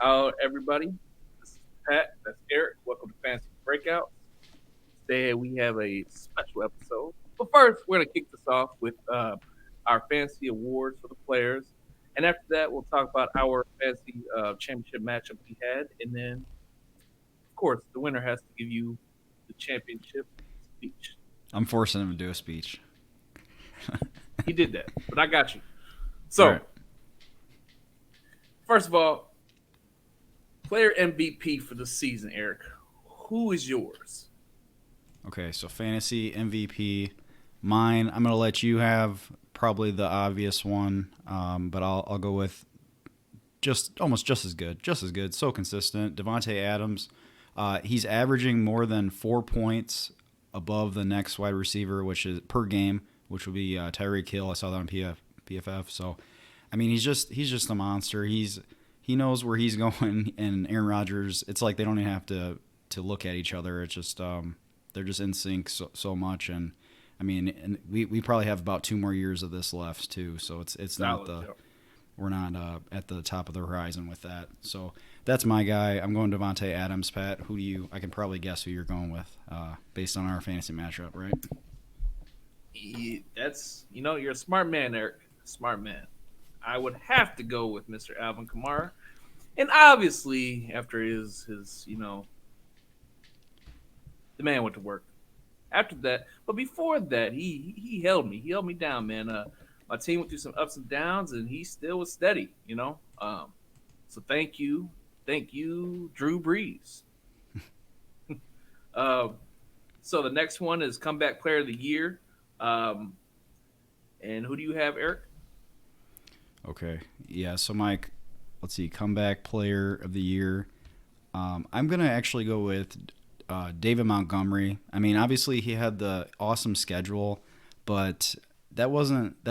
Everybody. This is Pat. That's Eric. Welcome to Fantasy Breakouts. Today we have a special episode. But first, we're going to kick this off with our fantasy awards for the players. And after that, we'll talk about our fantasy championship matchup we had. And then, of course, the winner has to give you the championship speech. I'm forcing him to do a speech. He did that, but I got you. All So, right. first of all, player MVP for the season, Eric. Who is yours? Okay, so fantasy MVP. Mine, I'm going to let you have probably the obvious one, but I'll go with just almost just as good. Just as good. So consistent. Devontae Adams. He's averaging more than 4 points above the next wide receiver, which is per game, which would be Tyreek Hill. I saw that on PFF. So, I mean, he's just a monster. He knows where he's going, and Aaron Rodgers. It's like they don't even have to look at each other. It's just they're just in sync so much, and I mean, and we probably have about 2 more years of this left too. So it's not Solid. we're not at the top of the horizon with that. So that's my guy. I'm going Devontae Adams. Pat, who do you? I can probably guess who you're going with based on our fantasy matchup, right? That's you're a smart man, Eric. Smart man. I would have to go with Mr. Alvin Kamara, and obviously after his the man went to work. After that, but before that, he held me. He held me down, man. My team went through some ups and downs, and he still was steady. So thank you, Drew Brees. Um, so the next one is comeback player of the year. Um, and who do you have, Eric? Okay. Yeah. So Mike, let's see. Comeback player of the year. I'm gonna actually go with David Montgomery. I mean, obviously he had the awesome schedule, but that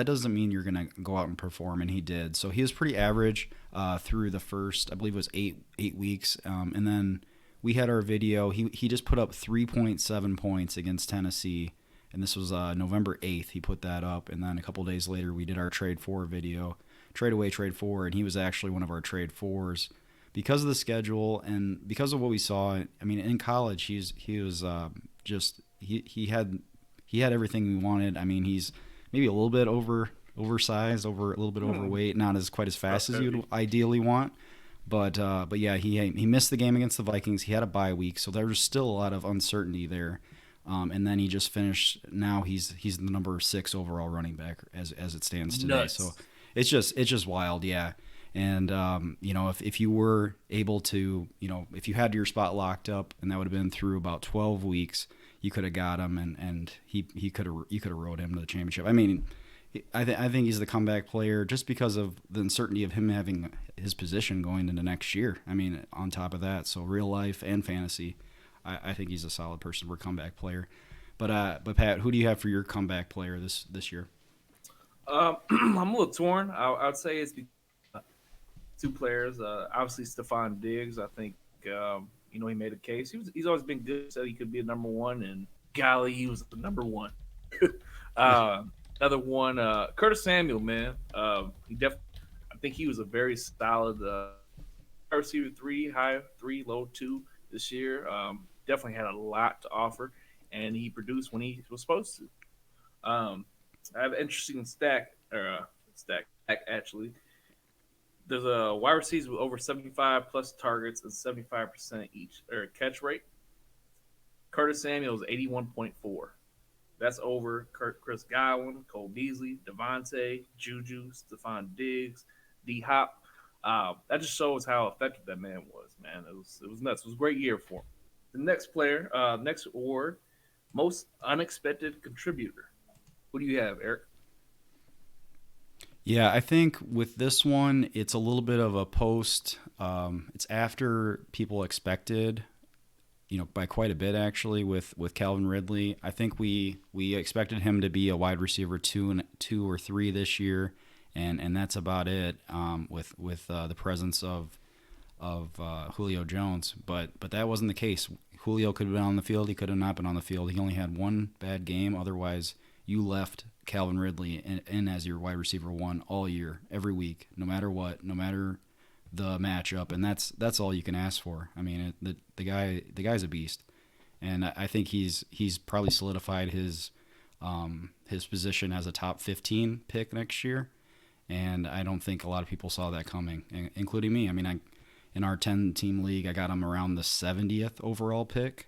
doesn't mean you're gonna go out and perform, and he did. So he was pretty average through the first, I believe it was eight weeks, and then we had our video. He just put up 3.7 points against Tennessee, and this was November 8th. He put that up, and then a couple days later we did our trade for video, trade away, trade for, and he was actually one of our trade fours because of the schedule and because of what we saw. I mean, in college, he was just he had everything we wanted. I mean, he's maybe a little bit oversized, a little bit Hmm. overweight, not as quite as Top fast as heavy. you'd ideally want. But yeah, he missed the game against the Vikings. He had a bye week, so there was still a lot of uncertainty there. And then he just finished. Now he's the number 6 overall running back as it stands today. So Nuts. it's just wild, yeah. And if you were able to, if you had your spot locked up, and that would have been through about 12 weeks, you could have got him, and he could have you could have rode him to the championship. I mean, I think he's the comeback player just because of the uncertainty of him having his position going into next year. I mean, on top of that, so real life and fantasy, I think he's a solid person for a comeback player. But Pat, who do you have for your comeback player this year? I'm a little torn. I'd say it's two players. Obviously, Stephon Diggs. I think he made a case. He's always been good. Said he could be a number one, and golly, he was the number one. uh, Another one, Curtis Samuel, man. He definitely. I think he was a very solid receiver three, high three, low two this year. Definitely had a lot to offer, and he produced when he was supposed to. I have an interesting stack actually. There's a wide receiver with over 75 plus targets and 75% each or catch rate. Curtis Samuel is 81.4. That's over Chris Godwin, Cole Beasley, Devontae, Juju, Stephon Diggs, D Hop. That just shows how effective that man was, man. It was nuts. It was a great year for him. The next player, next award, most unexpected contributor. Who do you have, Eric? Yeah, I think with this one, it's a little bit of a post. It's after people expected, by quite a bit actually. With Calvin Ridley, I think we expected him to be a wide receiver two or three this year, and that's about it. With the presence of Julio Jones, but that wasn't the case. Julio could have been on the field. He could have not been on the field. He only had one bad game. Otherwise, you left Calvin Ridley in as your wide receiver one all year, every week, no matter what, no matter the matchup, and that's all you can ask for. I mean, the guy's a beast, and I think he's probably solidified his position as a top 15 pick next year, and I don't think a lot of people saw that coming, including me. I mean, in our 10 team league, I got him around the 70th overall pick.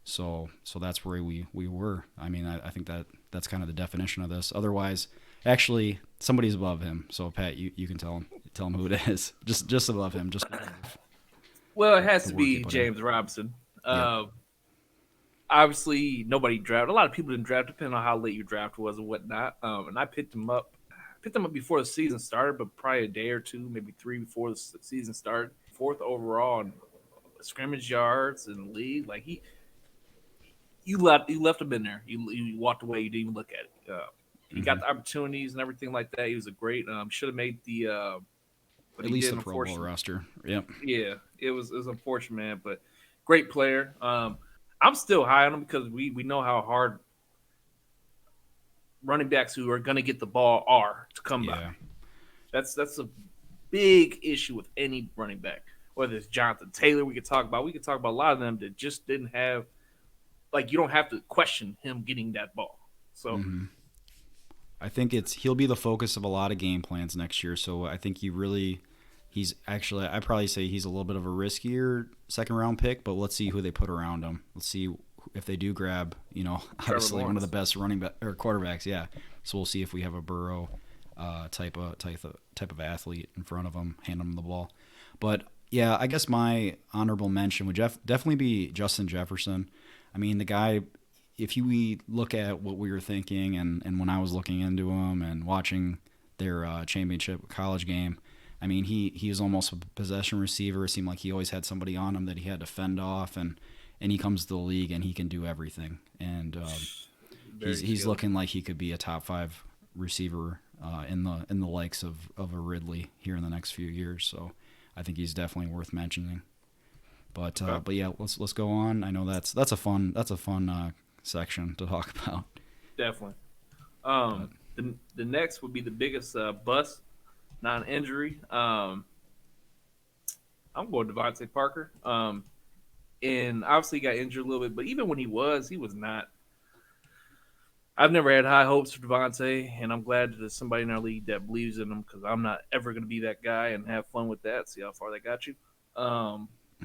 So that's where we were. I mean, I think that's kind of the definition of this. Otherwise, actually, somebody's above him. So Pat, you can tell him who it is. Just above him. Just Well, it has the to work he be put in. James Robinson. Yep. Obviously, nobody drafted. A lot of people didn't draft, depending on how late your draft was and whatnot. And I picked him up. Before the season started, but probably a day or two, maybe three before the season started. Fourth overall in scrimmage yards in the league. Like you left him in there. You walked away. You didn't even look at it. He got the opportunities and everything like that. He was a great. Should have made the. But At he least did, the Pro Bowl roster. Yep. Yeah, it was unfortunate, man. But great player. I'm still high on him because we know how hard running backs who are going to get the ball are to come by. Yeah. That's a big issue with any running back. Whether it's Jonathan Taylor, we could talk about a lot of them that just didn't have, like, you don't have to question him getting that ball. So I think he'll be the focus of a lot of game plans next year. So I think he's actually, I'd probably say he's a little bit of a riskier second round pick, but let's see who they put around him. Let's see if they do grab, obviously one of the best running back or quarterbacks. Yeah. So we'll see if we have a Burrow type of athlete in front of him, hand him the ball. But yeah, I guess my honorable mention would definitely be Justin Jefferson. I mean, the guy, if we look at what we were thinking and when I was looking into him and watching their championship college game, I mean, he was almost a possession receiver. It seemed like he always had somebody on him that he had to fend off, and he comes to the league and he can do everything. And he's looking like he could be a top 5 receiver in the likes of a Ridley here in the next few years. So I think he's definitely worth mentioning. But yeah, let's go on. I know that's a fun section to talk about. definitely. The next would be the biggest bust, non-injury. I'm going Devontae Parker. And obviously he got injured a little bit, but even when he was not. I've never had high hopes for Devontae, and I'm glad that there's somebody in our league that believes in him because I'm not ever going to be that guy and have fun with that. See how far they got you.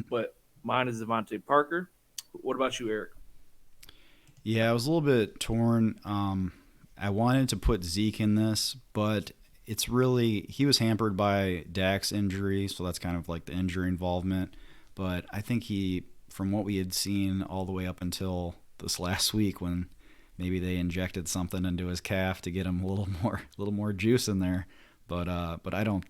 But mine is Devontae Parker. What about you, Eric? Yeah, I was a little bit torn. I wanted to put Zeke in this, but it's really he was hampered by Dak's injury, so that's kind of like the injury involvement. But I think from what we had seen all the way up until this last week when maybe they injected something into his calf to get him a little more juice in there. But I don't.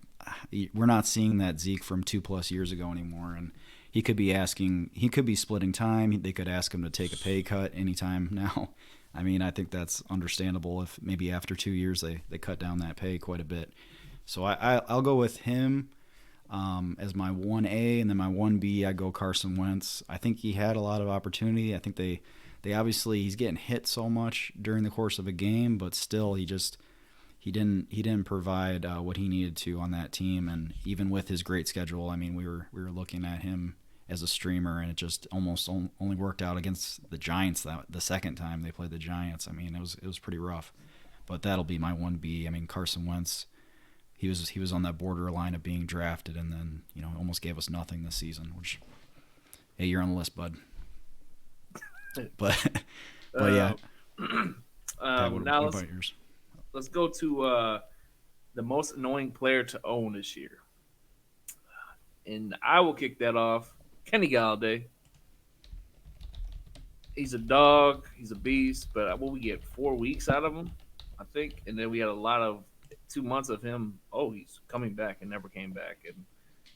We're not seeing that Zeke from 2+ years ago anymore, and he could be splitting time. They could ask him to take a pay cut anytime now. I mean, I think that's understandable if maybe after 2 years they cut down that pay quite a bit. So I'll go with him as my 1A, and then my 1B, I go Carson Wentz. I think he had a lot of opportunity. I think they obviously he's getting hit so much during the course of a game, but still he didn't provide what he needed to on that team. And even with his great schedule, I mean, we were looking at him as a streamer, and it just almost only worked out against the Giants the second time they played the Giants. I mean, it was pretty rough. But that'll be my 1B. I mean, Carson Wentz, he was on that borderline of being drafted, and then almost gave us nothing this season. Which, hey, you're on the list, bud. But yeah. Pat, what about yours? Let's go to the most annoying player to own this year. And I will kick that off. Kenny Galladay. He's a dog. He's a beast. But what we get 4 weeks out of him, I think. And then we had a lot of 2 months of him. Oh, he's coming back and never came back. And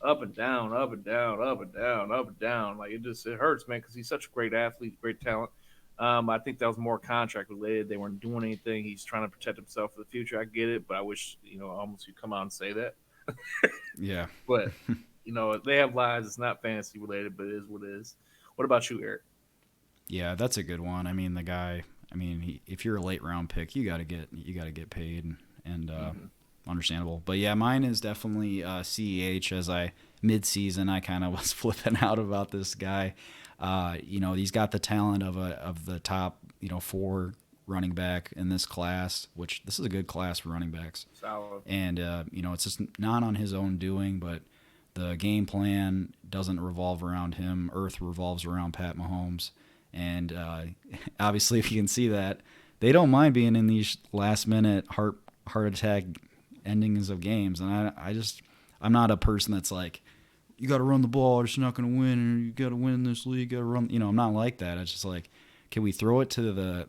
up and down, up and down, up and down, up and down. Like it hurts, man, because he's such a great athlete, great talent. I think that was more contract related. They weren't doing anything. He's trying to protect himself for the future. I get it, but I wish almost you come out and say that. Yeah, but they have lives. It's not fantasy related, but it is what it is. What about you, Eric? Yeah, that's a good one. I mean, the guy. I mean, if you're a late round pick, you got to get paid, and understandable. But yeah, mine is definitely CEH. As I mid-season, I kind of was flipping out about this guy. He's got the talent of the top, four running back in this class, which this is a good class for running backs. Solid. And it's just not on his own doing, but the game plan doesn't revolve around him. Earth revolves around Pat Mahomes, and obviously, if you can see that, they don't mind being in these last minute heart attack endings of games. And I'm not a person that's like, you got to run the ball, or you're not going to win, or you got to win this league. You got to run. I'm not like that. It's just like, can we throw it to the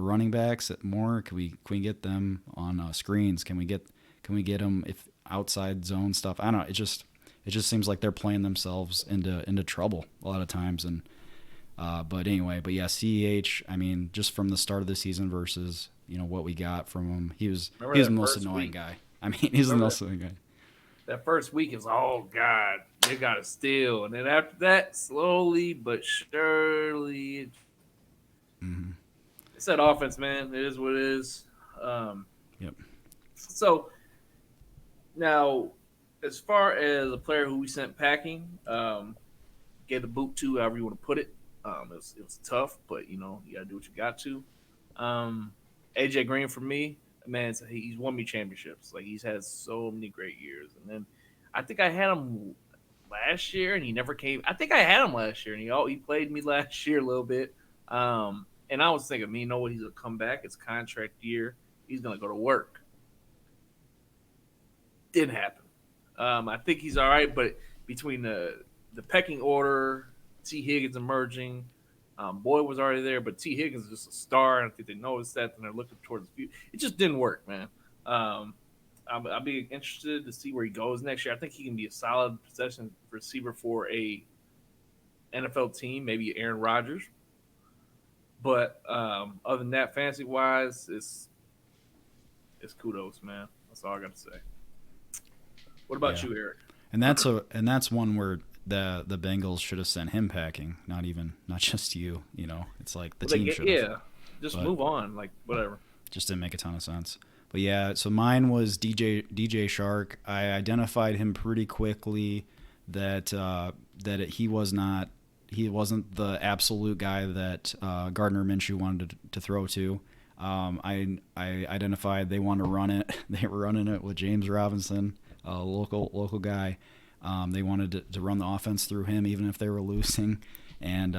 running backs more? Can we get them on screens? Can we get them if outside zone stuff? I don't know. It just seems like they're playing themselves into trouble a lot of times. And but yeah, CEH. I mean, just from the start of the season versus what we got from him, he was the most annoying guy. I mean, he's the most annoying guy. That first week is, oh God, they got to steal, and then after that, slowly but surely, it's that offense, man. It is what it is. Yep. So now, as far as a player who we sent packing, gave the boot to, however you want to put it, it was tough, but you got to do what you got to. AJ Green for me, man, he's won me championships. Like, he's had so many great years. And then I think I had him last year, and he never came. I think I had him last year, and he played me last year a little bit. And I was thinking, you know what? He's gonna come back. It's contract year. He's gonna go to work. Didn't happen. I think he's all right, but between the pecking order, T. Higgins emerging. Boyd was already there, but T. Higgins is just a star, and I think they noticed that, and they're looking towards the future. It just didn't work, man. I'll be interested to see where he goes next year. I think he can be a solid possession receiver for a NFL team, maybe Aaron Rodgers. But other than that, fantasy-wise, it's kudos, man. That's all I got to say. What about you, Eric? And that's one where the Bengals should have sent him packing, not just you. It's like the team should have. Yeah, just move on, like whatever. Just didn't make a ton of sense. But yeah, so mine was DJ Shark. I identified him pretty quickly that he wasn't the absolute guy that Gardner Minshew wanted to throw to. I identified they wanted to run it. They were running it with James Robinson, a local guy. They wanted to run the offense through him, even if they were losing. And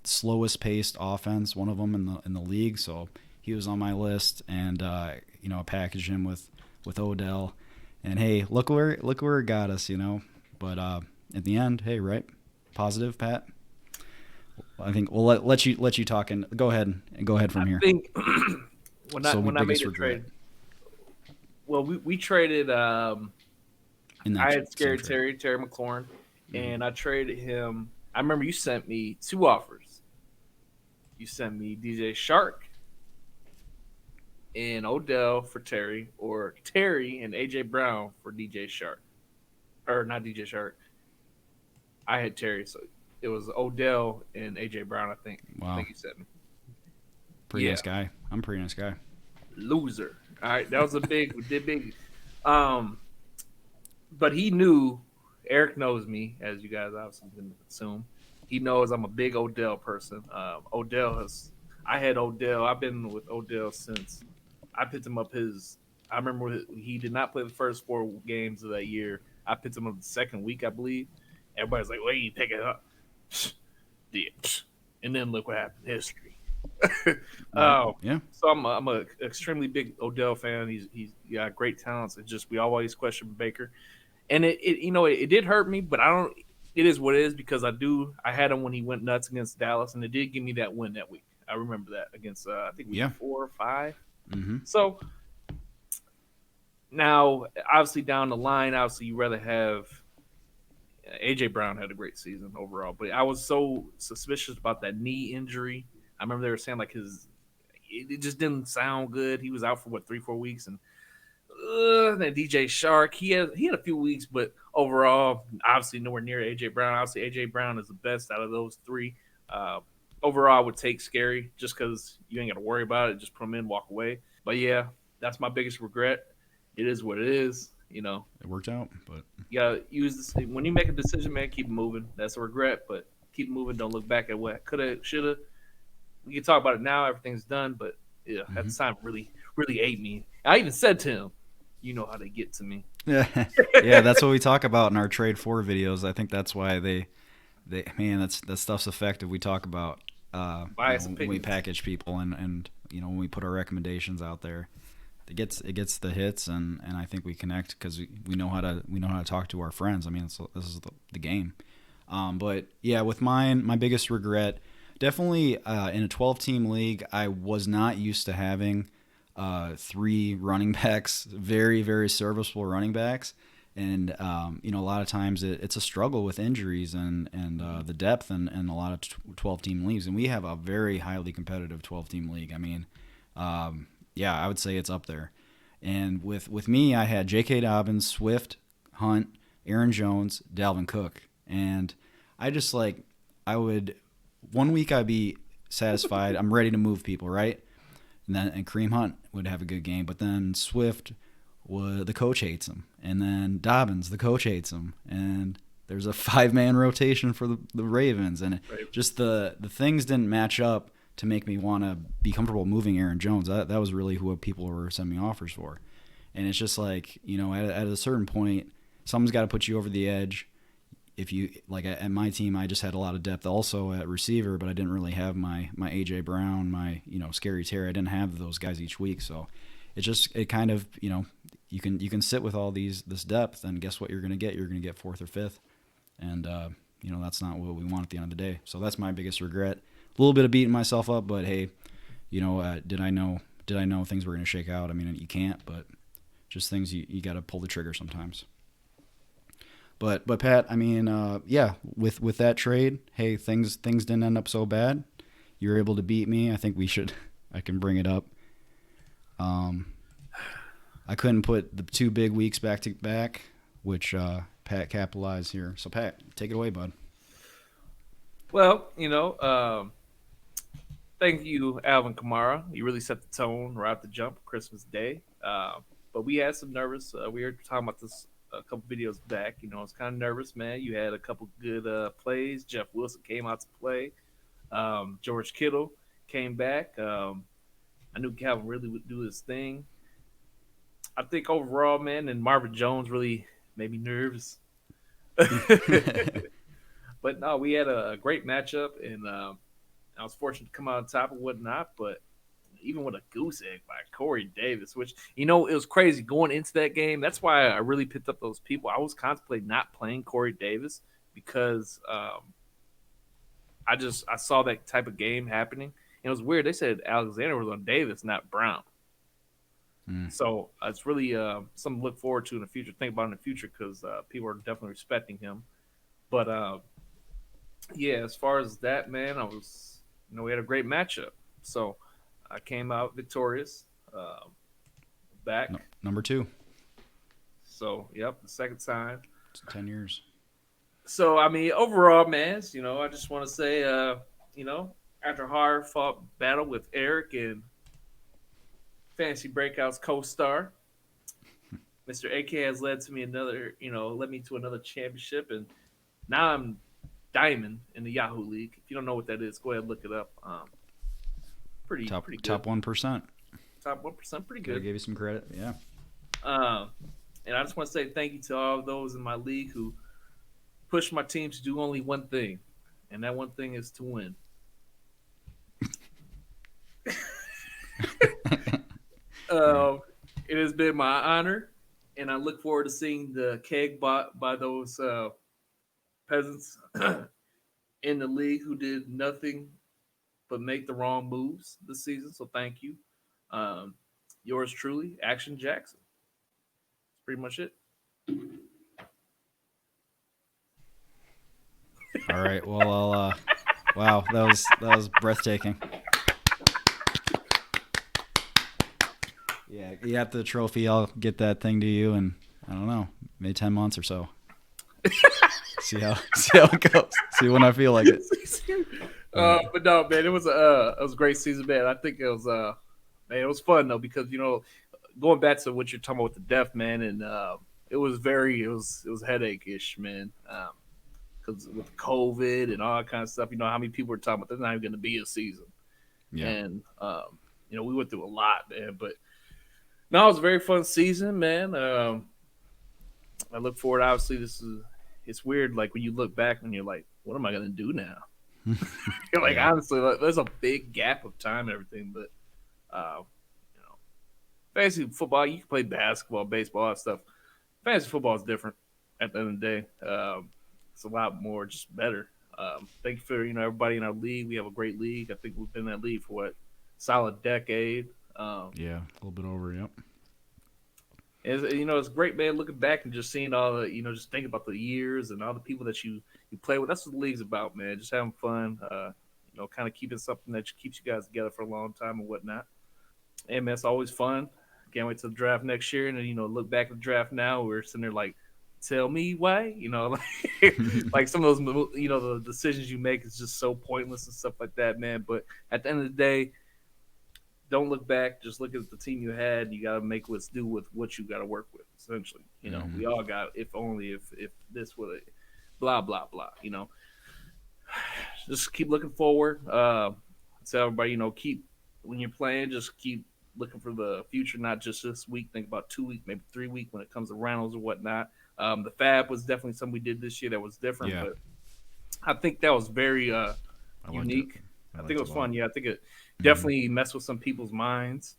slowest paced offense, one of them in the league. So he was on my list, and I packaged him with Odell. And hey, look where it got us, But at the end, hey, right? Positive, Pat. I think we'll let you talk, and go ahead from here. I think when I made the trade, well, we traded. I had Terry McLaurin, and I traded him. I remember you sent me two offers. You sent me DJ Shark and Odell for Terry, or Terry and AJ Brown for DJ Shark, or not DJ Shark. I had Terry, so it was Odell and AJ Brown. I think. Wow. I think you sent me. Pretty nice guy. I'm a pretty nice guy. Loser. All right, that was a big. But he knew. Eric knows me, as you guys obviously can assume. He knows I'm a big Odell person. I had Odell. I've been with Odell since I picked him up. I remember he did not play the first 4 games of that year. I picked him up the second week, I believe. Everybody's like, "Wait, you pick it up?" And then look what happened. History. Yeah. So I'm a extremely big Odell fan. He's got great talents. It's just we always question Baker, and it did hurt me, but I don't. It is what it is because I had him when he went nuts against Dallas, and it did give me that win that week. I remember that against I think week 4 or 5. Mm-hmm. So now, obviously down the line, you rather have. AJ Brown had a great season overall, but I was so suspicious about that knee injury. I remember they were saying like it just didn't sound good. He was out for 3-4 weeks, and that DJ Shark, he had a few weeks, but overall, obviously nowhere near AJ Brown. Obviously, AJ Brown is the best out of those 3. Overall, I would take Scary just because you ain't got to worry about it. Just put him in, walk away. But yeah, that's my biggest regret. It is what it is. You know, It worked out, but you gotta use this when you make a decision, man. Keep moving. That's a regret, but keep moving. Don't look back at what coulda, shoulda. We can talk about it now. Everything's done, but yeah, at the time, really ate me. I even said to him, "You know how they get to me." yeah, yeah, that's what we talk about in our trade four videos. I think that's why they man, that stuff's effective. We talk about Bias when we opinions. package people and when we put our recommendations out there, it gets the hits, and I think we connect because we know how to talk to our friends. I mean, this is the game. But yeah, with mine, my biggest regret, definitely in a 12-team league, I was not used to having three running backs, very very serviceable running backs, and a lot of times it's a struggle with injuries and the depth and a lot of 12-team leagues, and we have a very highly competitive 12-team league. I mean, yeah, I would say it's up there. And with me, I had J.K. Dobbins, Swift, Hunt, Aaron Jones, Dalvin Cook, and I just I would one week I'd be satisfied. I'm ready to move people, right? And Kareem Hunt would have a good game, but then Swift, the coach hates him, and then Dobbins, the coach hates him, and there's a 5-man rotation for the Ravens, and Right. just the things didn't match up to make me want to be comfortable moving Aaron Jones. That was really who people were sending me offers for, and it's just at a certain point, someone's got to put you over the edge. If you at my team, I just had a lot of depth also at receiver, but I didn't really have my AJ Brown, my Scary Terry. I didn't have those guys each week, so it kind of you can sit with all this depth, and guess what you're going to get? You're going to get fourth or fifth, and that's not what we want at the end of the day. So that's my biggest regret. A little bit of beating myself up, but hey, did I know things were going to shake out? I mean, you can't, but just things you got to pull the trigger sometimes. But Pat, I mean, yeah, with that trade, hey, things didn't end up so bad. You were able to beat me. I think I can bring it up. I couldn't put the 2 big weeks back to back, which Pat capitalized here. So Pat, take it away, bud. Well, thank you, Alvin Kamara. You really set the tone right at the jump, Christmas Day. But we had some nervous. We were talking about this a couple videos back. I was kind of nervous, man. You had a couple good plays. Jeff Wilson came out to play. George Kittle came back. I knew Calvin really would do his thing. I think overall, man, and Marvin Jones really made me nervous. But no, we had a great matchup, and I was fortunate to come out on top and whatnot. But even with a goose egg by Corey Davis, which it was crazy going into that game. That's why I really picked up those people. I was contemplating not playing Corey Davis because I saw that type of game happening. And it was weird. They said Alexander was on Davis, not Brown. So it's really something to look forward to in the future. Think about in the future because people are definitely respecting him. But yeah, as far as that, man, we had a great matchup. So I came out victorious. Back. No, number 2. So, yep, the second time. It's 10 years. So, I mean, overall, man, I just want to say, after a hard fought battle with Eric and Fantasy Breakouts co-star, Mr. AK has led me to another championship, and now I'm diamond in the Yahoo League. If you don't know what that is, go ahead and look it up. Pretty good. Top 1%. Top 1%, pretty Gotta good. give you some credit. Yeah. And I just want to say thank you to all of those in my league who pushed my team to do only one thing, and that one thing is to win. It has been my honor, and I look forward to seeing the keg bought by those peasants in the league who did nothing but make the wrong moves this season. So thank you. Yours truly, Action Jackson. That's pretty much it. All right. Well, wow, that was breathtaking. Yeah, you have the trophy. I'll get that thing to you in, I don't know, maybe 10 months or so. see how it goes. See when I feel like it. But no, man, it was a great season, man. I think it was fun though because going back to what you're talking about with the depth, man, and it was headache-ish, man. Because with COVID and all that kind of stuff, how many people were talking about there's not even going to be a season, Yeah. and we went through a lot, man. But no, it was a very fun season, man. I look forward. Obviously, it's weird. Like when you look back and you're like, what am I going to do now? You're like, Yeah. honestly, like, there's a big gap of time and everything, but you know, fantasy football, you can play basketball, baseball, all that stuff. Fantasy football is different at the end of the day. It's a lot more just better. Thank you for everybody in our league. We have a great league. I think we've been in that league for what, solid decade. Yeah. A little bit over. Yep. It's great, man. Looking back and just seeing all the just thinking about the years and all the people that you play with. That's what the league's about, man. Just having fun. Kind of keeping something that keeps you guys together for a long time and whatnot. And man, it's always fun. Can't wait to the draft next year. And then, look back at the draft now. We're sitting there like, tell me why. Like some of those, the decisions you make is just so pointless and stuff like that, man. But at the end of the day, don't look back. Just look at the team you had. You got to make what's do with what you got to work with. Essentially, we all got if only if this would, blah blah blah. Just keep looking forward. Tell everybody, keep when you're playing, just keep looking for the future, not just this week. Think about 2 week, maybe 3 week when it comes to rentals or whatnot. The Fab was definitely something we did this year that was different, Yeah. but I think that was very I liked it. unique. I think it was liked a lot. fun. Yeah, I think it definitely messed with some people's minds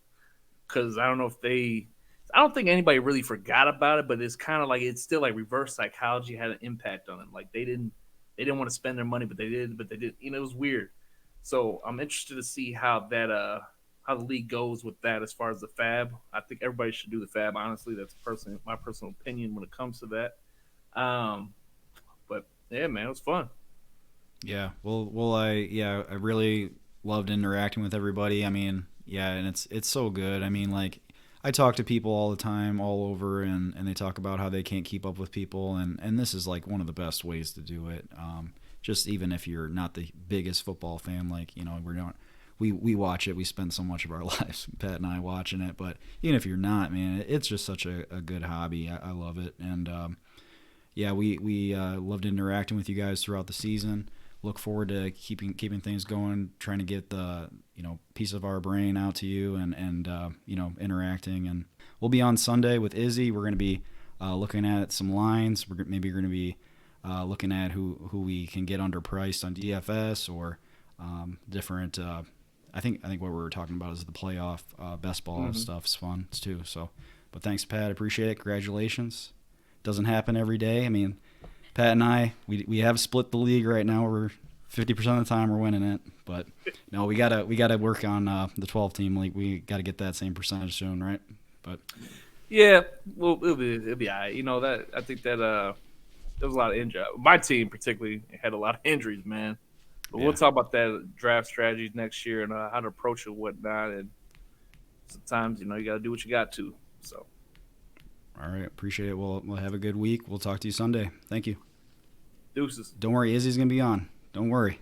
because I don't know if I don't think anybody really forgot about it, but it's kind of like it's still like reverse psychology had an impact on them. Like they didn't want to spend their money, but they did. But they did. It was weird. So I'm interested to see how how the league goes with that as far as the Fab. I think everybody should do the Fab. Honestly, that's my personal opinion when it comes to that. But yeah, man, it was fun. Yeah. I really loved interacting with everybody. I mean, yeah, and it's so good. I mean, like I talk to people all the time, all over, and they talk about how they can't keep up with people, and this is like one of the best ways to do it. Just even if you're not the biggest football fan, like we're not. We watch it. We spend so much of our lives, Pat and I, watching it. But even if you're not, man, it's just such a good hobby. I love it, and yeah, we loved interacting with you guys throughout the season. Look forward to keeping things going, trying to get the piece of our brain out to you, and interacting. And we'll be on Sunday with Izzy. We're going to be looking at some lines. We're going to be looking at who we can get underpriced on DFS or different. I think what we were talking about is the playoff best ball stuff is fun too. So, but thanks, Pat. I appreciate it. Congratulations. Doesn't happen every day. I mean, Pat and I, we have split the league right now. We're 50% of the time we're winning it, but no, we gotta work on the 12 team league. We got to get that same percentage soon, right? But Yeah, well, it'll be all right. That I think that there was a lot of injury. My team particularly had a lot of injuries, man. But we'll yeah. talk about that draft strategies next year and how to approach it and whatnot. And sometimes, you got to do what you got to. So, All right, appreciate it. We'll have a good week. We'll talk to you Sunday. Thank you. deuces. Don't worry, Izzy's gonna be on. Don't worry,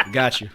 we got you.